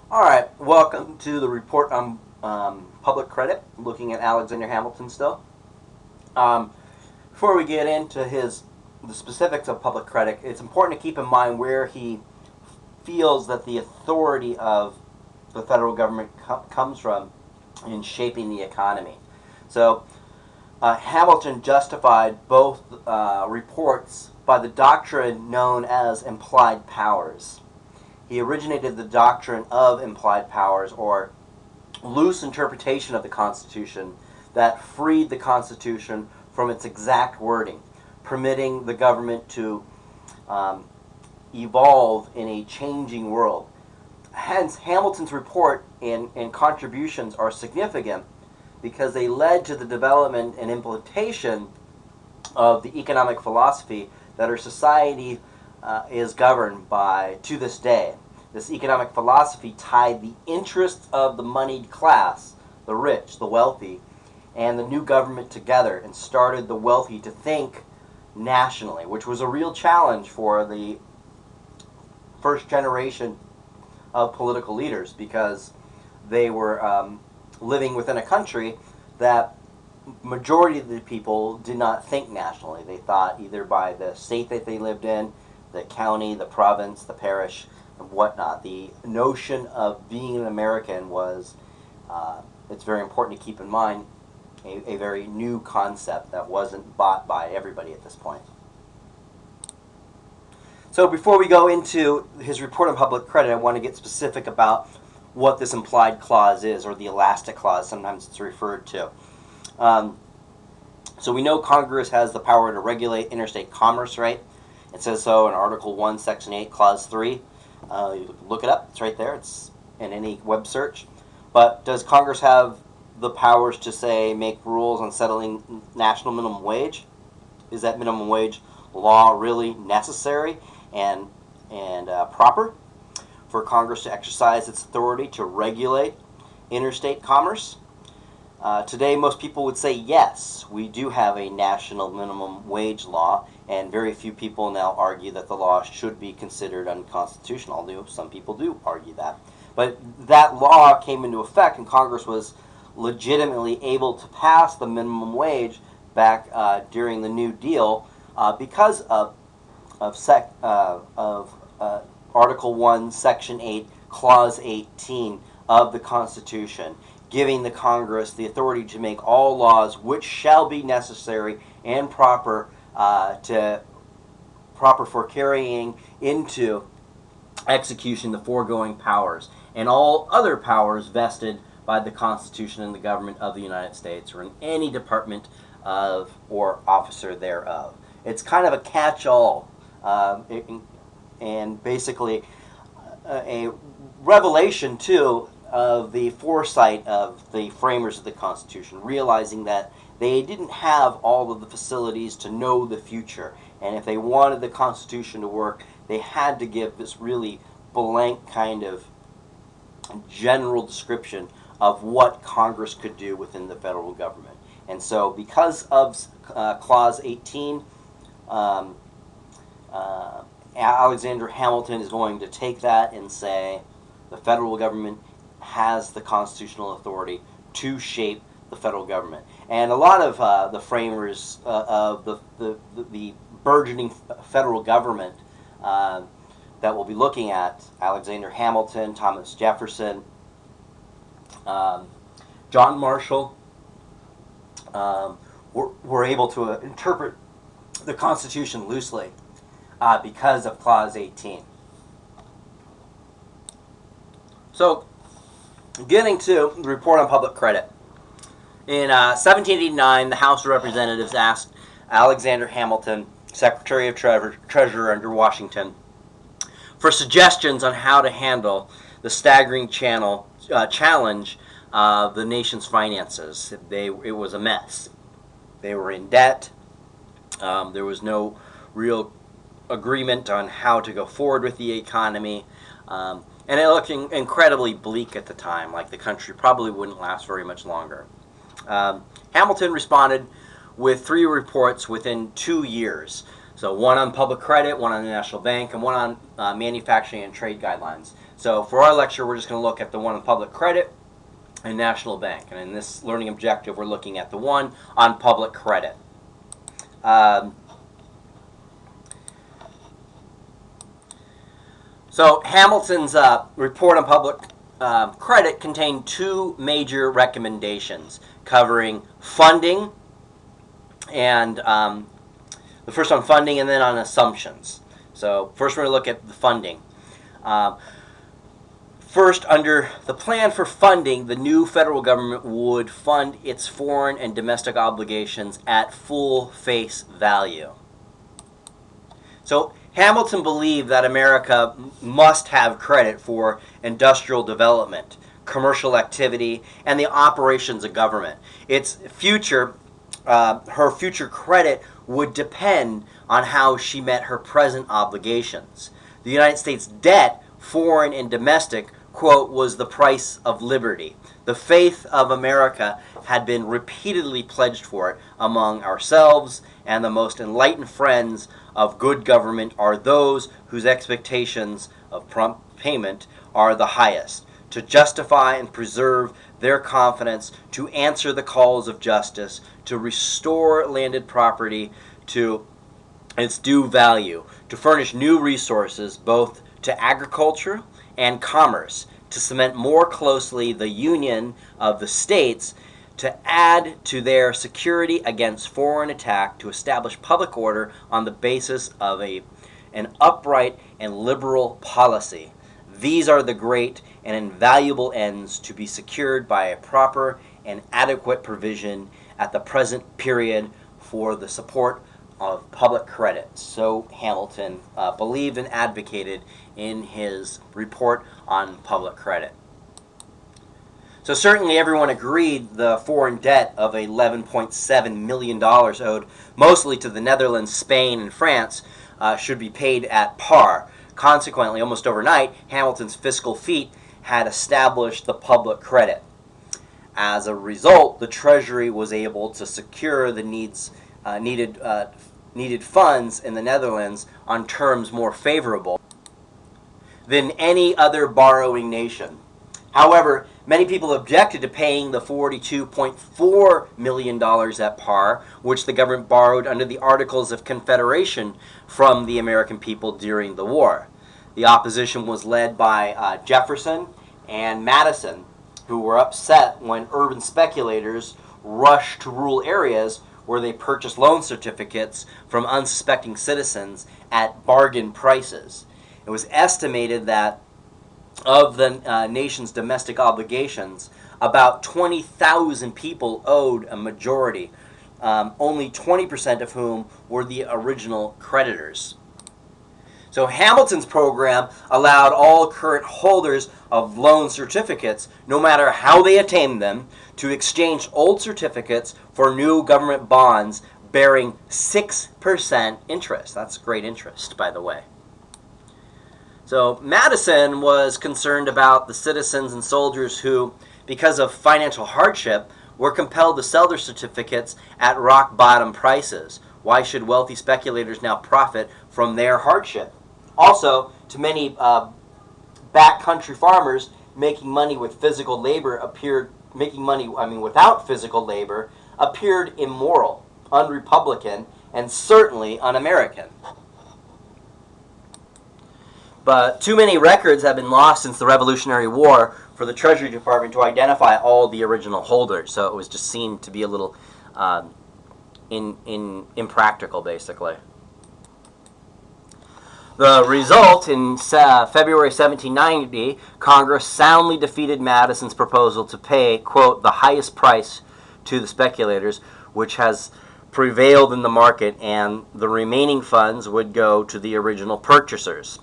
All right, welcome to the report on public credit, looking at Alexander Hamilton still. Um, Before we get into the specifics of public credit, it's important to keep in mind where he feels that the authority of the federal government comes from in shaping the economy. So Hamilton justified both reports by the doctrine known as implied powers. He originated the doctrine of implied powers, or loose interpretation of the Constitution that freed the Constitution from its exact wording, permitting the government to um, evolve in a changing world. Hence, Hamilton's report and contributions are significant because they led to the development and implementation of the economic philosophy that our society is governed by to this day. This economic philosophy tied the interests of the moneyed class, the rich, the wealthy, and the new government together and started the wealthy to think nationally, which was a real challenge for the first generation of political leaders because they were living within a country that majority of the people did not think nationally. They thought either by the state that they lived in, the county, the province, the parish, and whatnot. The notion of being an American was, it's very important to keep in mind, a very new concept that wasn't bought by everybody at this point. So before we go into his report on public credit, I want to get specific about what this implied clause is, or the elastic clause, sometimes it's referred to. Um, so we know Congress has the power to regulate interstate commerce, right? It says so in Article 1, Section 8, Clause 3. You look it up, it's right there, it's in any web search. But does Congress have the powers to, say, make rules on settling national minimum wage? Is that minimum wage law really necessary and proper for Congress to exercise its authority to regulate interstate commerce? Today, most people would say yes, we do have a national minimum wage law, and very few people now argue that the law should be considered unconstitutional, although some people do argue that. But that law came into effect, and Congress was legitimately able to pass the minimum wage back during the New Deal because of Article 1, Section 8, Clause 18 of the Constitution, giving the Congress the authority to make all laws which shall be necessary and proper for carrying into execution the foregoing powers and all other powers vested by the Constitution and the government of the United States or in any department of or officer thereof. It's kind of a catch-all, and basically a revelation too of the foresight of the framers of the Constitution, realizing that they didn't have all of the facilities to know the future, and if they wanted the Constitution to work, they had to give this really blank kind of general description of what Congress could do within the federal government. And so, because of Clause 18, um, Alexander Hamilton is going to take that and say the federal government has the constitutional authority to shape the federal government. And a lot of the framers of the burgeoning federal government that we'll be looking at, Alexander Hamilton, Thomas Jefferson, um, John Marshall, were able to interpret the Constitution loosely because of Clause 18. So, getting to the report on public credit. In 1789, the House of Representatives asked Alexander Hamilton, Secretary of Treasury under Washington, for suggestions on how to handle the staggering challenge of the nation's finances. It was a mess. They were in debt. There was no real agreement on how to go forward with the economy. And it looked incredibly bleak at the time, like the country probably wouldn't last very much longer. Hamilton responded with 3 reports within 2 years. So one on public credit, one on the National Bank, and one on manufacturing and trade guidelines. So for our lecture, we're just going to look at the one on public credit and national bank. And in this learning objective, we're looking at the one on public credit. So Hamilton's report on public credit contained two major recommendations covering funding and the first on funding and then on assumptions. So first we're going to look at the funding. First, under the plan for funding, the new federal government would fund its foreign and domestic obligations at full face value. So Hamilton believed that America must have credit for industrial development, commercial activity, and the operations of government. Its future, her future credit would depend on how she met her present obligations. The United States debt, foreign and domestic, quote, was the price of liberty. The faith of America had been repeatedly pledged for it among ourselves, and the most enlightened friends of good government are those whose expectations of prompt payment are the highest, to justify and preserve their confidence, to answer the calls of justice, to restore landed property to its due value, to furnish new resources both to agriculture and commerce, to cement more closely the union of the states, to add to their security against foreign attack, to establish public order on the basis of an upright and liberal policy. These are the great and invaluable ends to be secured by a proper and adequate provision at the present period for the support of public credit. So Hamilton believed and advocated in his report on public credit. So certainly everyone agreed the foreign debt of $11.7 million owed mostly to the Netherlands, Spain, and France should be paid at par. Consequently, almost overnight, Hamilton's fiscal feat had established the public credit. As a result, the Treasury was able to secure the needed funds in the Netherlands on terms more favorable than any other borrowing nation. However, many people objected to paying the $42.4 million at par, which the government borrowed under the Articles of Confederation from the American people during the war. The opposition was led by Jefferson and Madison, who were upset when urban speculators rushed to rural areas where they purchased loan certificates from unsuspecting citizens at bargain prices. It was estimated that of the nation's domestic obligations, about 20,000 people owed a majority, only 20% of whom were the original creditors. So Hamilton's program allowed all current holders of loan certificates, no matter how they attained them, to exchange old certificates for new government bonds bearing 6% interest. That's great interest, by the way. So Madison was concerned about the citizens and soldiers who, because of financial hardship, were compelled to sell their certificates at rock-bottom prices. Why should wealthy speculators now profit from their hardship? Also, to many backcountry farmers, making money with physical labor without physical labor appeared immoral, unrepublican, and certainly un-American. But too many records have been lost since the Revolutionary War for the Treasury Department to identify all the original holders. So it was just seen to be a little impractical, basically. The result, in February 1790, Congress soundly defeated Madison's proposal to pay, quote, the highest price to the speculators, which has prevailed in the market, and the remaining funds would go to the original purchasers.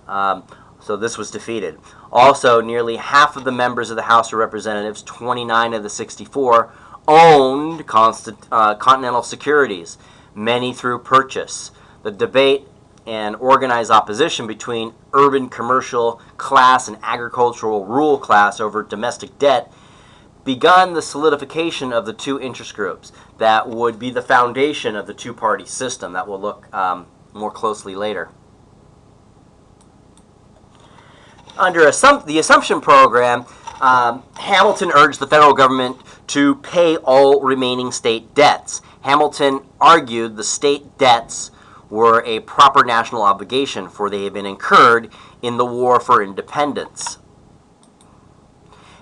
So this was defeated. Also, nearly half of the members of the House of Representatives, 29 of the 64, owned Continental securities, many through purchase. The debate and organized opposition between urban commercial class and agricultural rural class over domestic debt begun the solidification of the two interest groups that would be the foundation of the two-party system that we'll look more closely later. Under the Assumption Program, Hamilton urged the federal government to pay all remaining state debts. Hamilton argued the state debts were a proper national obligation, for they had been incurred in the War for Independence.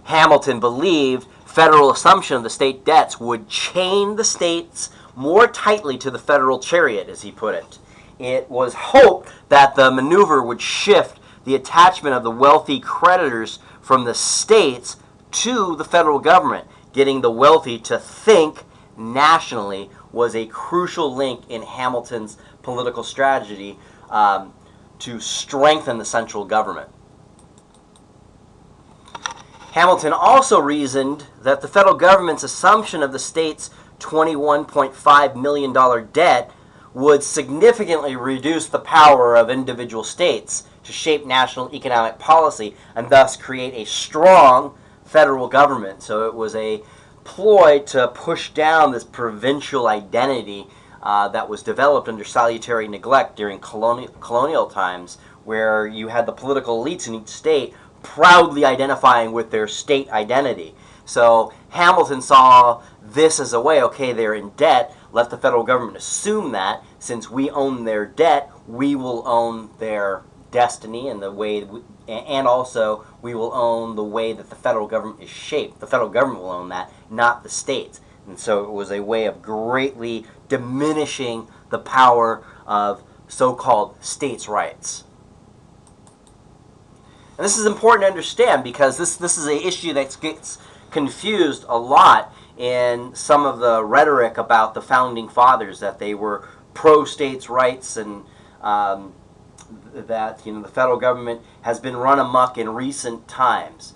Hamilton believed federal assumption of the state debts would chain the states more tightly to the federal chariot, as he put it. It was hoped that the maneuver would shift the attachment of the wealthy creditors from the states to the federal government. Getting the wealthy to think nationally was a crucial link in Hamilton's political strategy to strengthen the central government. Hamilton also reasoned that the federal government's assumption of the state's $21.5 million debt would significantly reduce the power of individual states to shape national economic policy and thus create a strong federal government. So it was a ploy to push down this provincial identity that was developed under salutary neglect during colonial times, where you had the political elites in each state proudly identifying with their state identity. So Hamilton saw this as a way, okay, they're in debt, let the federal government assume that since we own their debt, we will own their destiny and the way, and also we will own the way that the federal government is shaped. The federal government will own that, not the states. And so it was a way of greatly diminishing the power of so-called states' rights. And this is important to understand because this is an issue that gets confused a lot in some of the rhetoric about the Founding Fathers, that they were pro-states' rights and that the federal government has been run amok in recent times.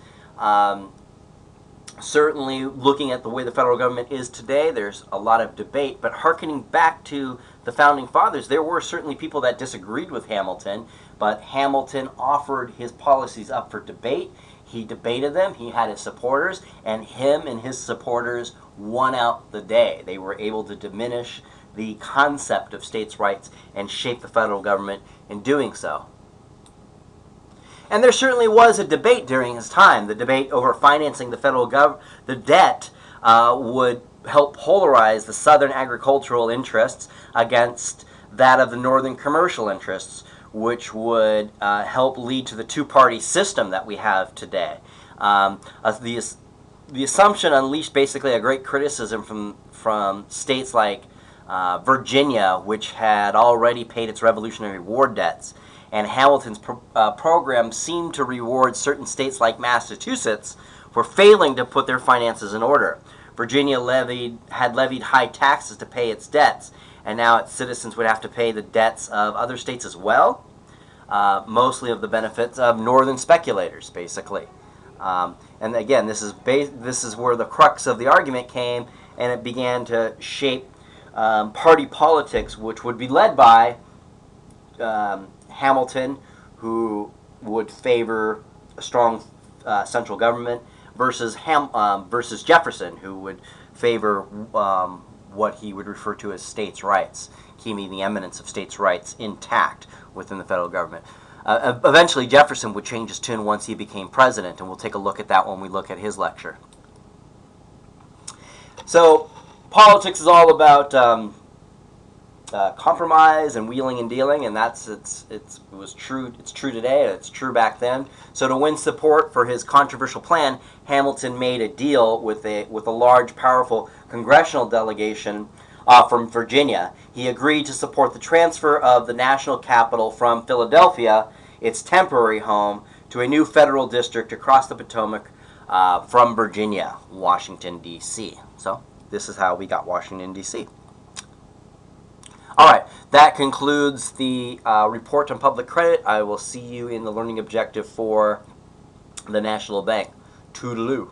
Certainly, looking at the way the federal government is today, there's a lot of debate. But hearkening back to the Founding Fathers, there were certainly people that disagreed with Hamilton, but Hamilton offered his policies up for debate. He debated them, he had his supporters, and him and his supporters won out the day. They were able to diminish the concept of states' rights and shape the federal government in doing so. And there certainly was a debate during his time. The debate over financing the federal the debt would help polarize the southern agricultural interests against that of the northern commercial interests, which would help lead to the two-party system that we have today. The assumption unleashed basically a great criticism from states like Virginia, which had already paid its Revolutionary War debts. And Hamilton's program seemed to reward certain states like Massachusetts for failing to put their finances in order. Virginia had levied high taxes to pay its debts, and now its citizens would have to pay the debts of other states as well, mostly of the benefits of northern speculators, basically. And again, this is where the crux of the argument came, and it began to shape party politics, which would be led by Hamilton, who would favor a strong central government, versus Jefferson, who would favor what he would refer to as states' rights, keeping the eminence of states' rights intact within the federal government. Eventually, Jefferson would change his tune once he became president, and we'll take a look at that when we look at his lecture. So, politics is all about compromise and wheeling and dealing, and it was true. It's true today, and it's true back then. So, to win support for his controversial plan, Hamilton made a deal with a large, powerful congressional delegation from Virginia. He agreed to support the transfer of the national capital from Philadelphia, its temporary home, to a new federal district across the Potomac from Virginia, Washington, D.C. So, this is how we got Washington, D.C. All right, that concludes the report on public credit. I will see you in the learning objective for the National Bank. Toodaloo.